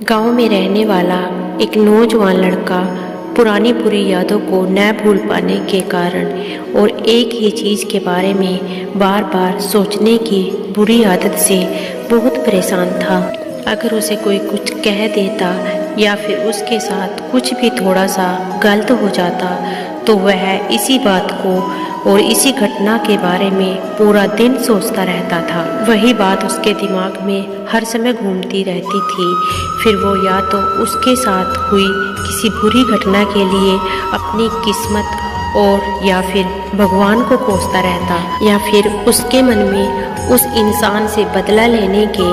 गांव में रहने वाला एक नौजवान लड़का पुरानी बुरी यादों को न भूल पाने के कारण और एक ही चीज़ के बारे में बार बार सोचने की बुरी आदत से बहुत परेशान था। अगर उसे कोई कुछ कह देता या फिर उसके साथ कुछ भी थोड़ा सा गलत हो जाता तो वह इसी बात को और इसी घटना के बारे में पूरा दिन सोचता रहता था। वही बात उसके दिमाग में हर समय घूमती रहती थी। फिर वो या तो उसके साथ हुई किसी बुरी घटना के लिए अपनी किस्मत और या फिर भगवान को कोसता रहता या फिर उसके मन में उस इंसान से बदला लेने के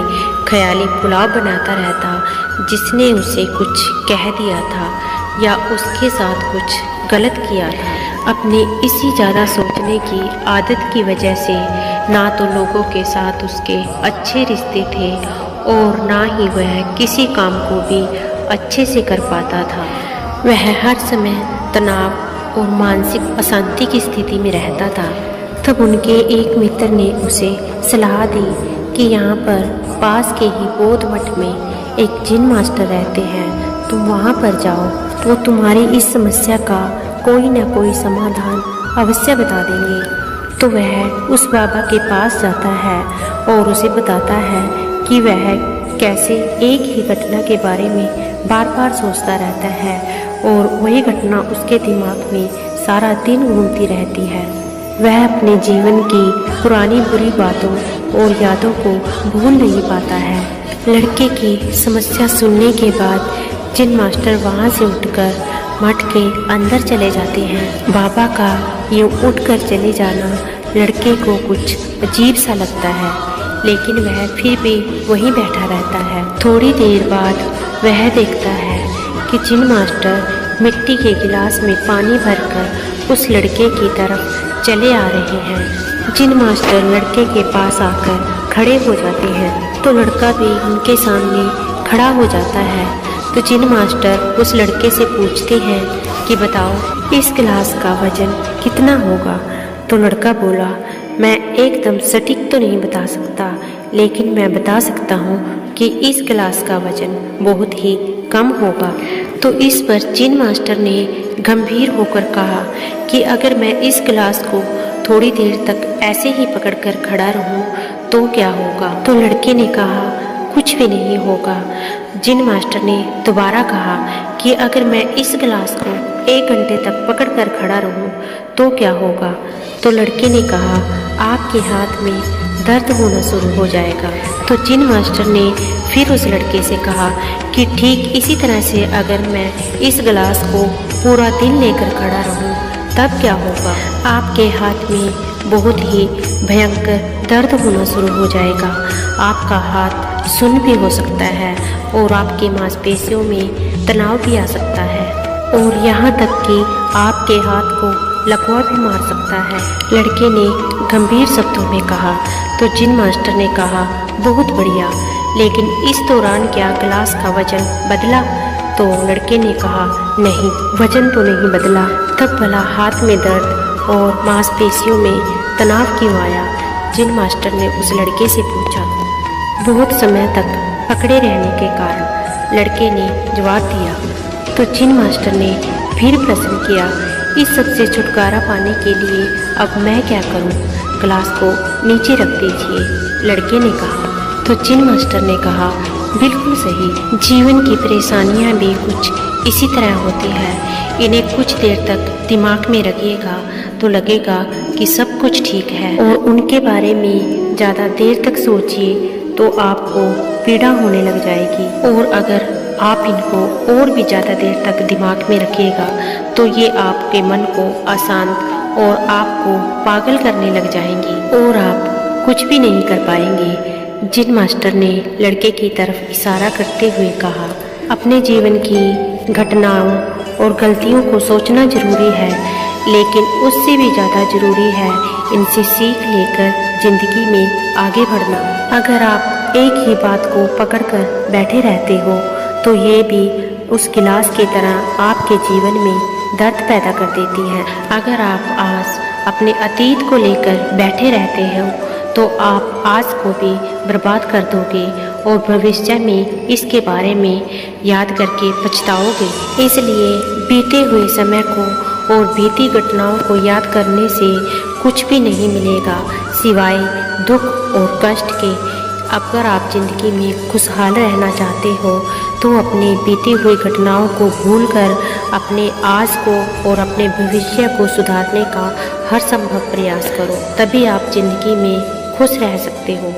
ख्याली पुलाव बनाता रहता जिसने उसे कुछ कह दिया था या उसके साथ कुछ गलत किया था। अपनी इसी ज़्यादा सोचने की आदत की वजह से ना तो लोगों के साथ उसके अच्छे रिश्ते थे और ना ही वह किसी काम को भी अच्छे से कर पाता था। वह हर समय तनाव और मानसिक अशांति की स्थिति में रहता था। तब उनके एक मित्र ने उसे सलाह दी कि यहाँ पर पास के ही बौद्ध मठ में एक जिन मास्टर रहते हैं, तुम वहाँ पर जाओ, वो तुम्हारी इस समस्या का कोई न कोई समाधान अवश्य बता देंगे। तो वह उस बाबा के पास जाता है और उसे बताता है कि वह कैसे एक ही घटना के बारे में बार बार सोचता रहता है और वही घटना उसके दिमाग में सारा दिन घूमती रहती है। वह अपने जीवन की पुरानी बुरी बातों और यादों को भूल नहीं पाता है। लड़के की समस्या सुनने के बाद जिन मास्टर वहाँ से उठकर मठ के अंदर चले जाते हैं। बाबा का यूँ उठकर चले जाना लड़के को कुछ अजीब सा लगता है, लेकिन वह फिर भी वहीं बैठा रहता है। थोड़ी देर बाद वह देखता है कि जिन मास्टर मिट्टी के गिलास में पानी भरकर उस लड़के की तरफ चले आ रहे हैं। जिन मास्टर लड़के के पास आकर खड़े हो जाते हैं तो लड़का भी उनके सामने खड़ा हो जाता है। तो जिन मास्टर उस लड़के से पूछते हैं कि बताओ इस गिलास का वजन कितना होगा। तो लड़का बोला, मैं एकदम सटीक तो नहीं बता सकता, लेकिन मैं बता सकता हूँ कि इस गिलास का वजन बहुत ही कम होगा। तो इस पर जिन मास्टर ने गंभीर होकर कहा कि अगर मैं इस गिलास को थोड़ी देर तक ऐसे ही पकड़कर खड़ा रहूं तो क्या होगा। तो लड़के ने कहा, कुछ भी नहीं होगा। जिन मास्टर ने दोबारा कहा कि अगर मैं इस गिलास को 1 घंटे तक पकड़कर खड़ा रहूं तो क्या होगा। तो लड़के ने कहा, आपके हाथ में दर्द होना शुरू हो जाएगा। तो जिन मास्टर ने फिर उस लड़के से कहा कि ठीक इसी तरह से अगर मैं इस गिलास को पूरा दिन लेकर खड़ा रहूं तब क्या होगा। आपके हाथ में बहुत ही भयंकर दर्द होना शुरू हो जाएगा। आपका हाथ सुन्न भी हो सकता है और आपकी मांसपेशियों में तनाव भी आ सकता है और यहाँ तक कि आपके हाथ को लकवा भी मार सकता है। लड़के ने गंभीर शब्दों में कहा। तो जिन मास्टर ने कहा, बहुत बढ़िया, लेकिन इस दौरान क्या गिलास का वजन बदला। तो लड़के ने कहा, नहीं, वजन तो नहीं बदला। तब भला हाथ में दर्द और मांसपेशियों में तनाव क्यों आया। जिन मास्टर ने उस लड़के से पूछा। बहुत समय तक पकड़े रहने के कारण लड़के ने जवाब दिया। तो जिन मास्टर ने फिर प्रश्न किया, इस सब से छुटकारा पाने के लिए अब मैं क्या करूं। गिलास को नीचे रख दीजिए, लड़के ने कहा। तो जिन मास्टर ने कहा, बिल्कुल सही, जीवन की परेशानियां भी कुछ इसी तरह होती है। इन्हें कुछ देर तक दिमाग में रखिएगा तो लगेगा कि सब कुछ ठीक है और उनके बारे में ज़्यादा देर तक सोचिए तो आपको पीड़ा होने लग जाएगी। और अगर आप इनको और भी ज़्यादा देर तक दिमाग में रखिएगा तो ये आपके मन को अशांत और आपको पागल करने लग जाएंगी और आप कुछ भी नहीं कर पाएंगे। जिन मास्टर ने लड़के की तरफ इशारा करते हुए कहा, अपने जीवन की घटनाओं और गलतियों को सोचना जरूरी है, लेकिन उससे भी ज़्यादा ज़रूरी है इनसे सीख लेकर ज़िंदगी में आगे बढ़ना। अगर आप एक ही बात को पकड़कर बैठे रहते हो तो ये भी उस गिलास की तरह आपके जीवन में दर्द पैदा कर देती है। अगर आप आज अपने अतीत को लेकर बैठे रहते हो तो आप आज को भी बर्बाद कर दोगे और भविष्य में इसके बारे में याद करके पछताओगे। इसलिए बीते हुए समय को और बीती घटनाओं को याद करने से कुछ भी नहीं मिलेगा सिवाय दुख और कष्ट के। अगर आप जिंदगी में खुशहाल रहना चाहते हो तो अपनी बीती हुई घटनाओं को भूलकर अपने आज को और अपने भविष्य को सुधारने का हर संभव प्रयास करो, तभी आप जिंदगी में खुश रह सकते हो।